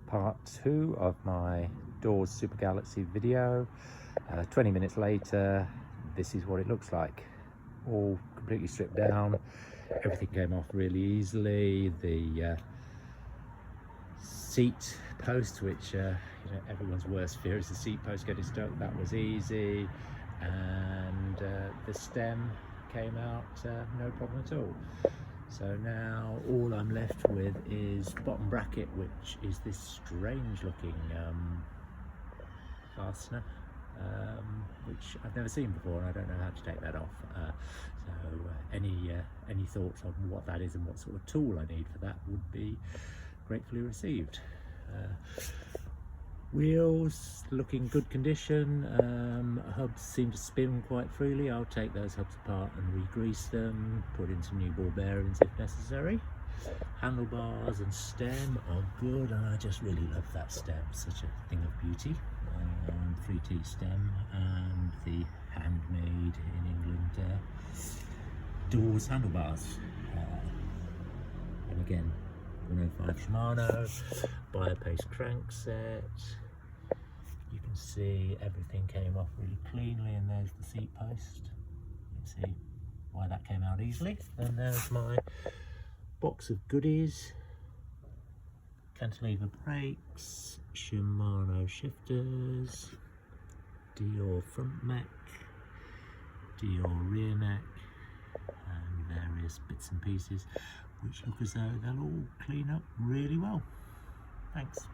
part 2 of my Dawes Super Galaxy video. 20 minutes later, this is what it looks like. All completely stripped down. Everything came off really easily. The seat post, which everyone's worst fear is the seat post getting stuck, that was easy. And the stem came out no problem at all. So now all I'm left with is bottom bracket, which is this strange looking fastener, which I've never seen before, and I don't know how to take that off. Any thoughts on what that is and what sort of tool I need for that would be gratefully received. Wheels look in good condition. Hubs seem to spin quite freely. I'll take those hubs apart and re-grease them, put in some new ball bearings if necessary. Handlebars and stem are good, and I just really love that stem, such a thing of beauty. 3T stem, and the handmade in England Dawes handlebars. And again, 105 Shimano, Biopaste crankset. You can see everything came off really cleanly, and there's the seat post. You can see why that came out easily. And there's my box of goodies: cantilever brakes, Shimano shifters, Dior front mech, Dior rear mech, and various bits and pieces which look as though they'll all clean up really well. Thanks.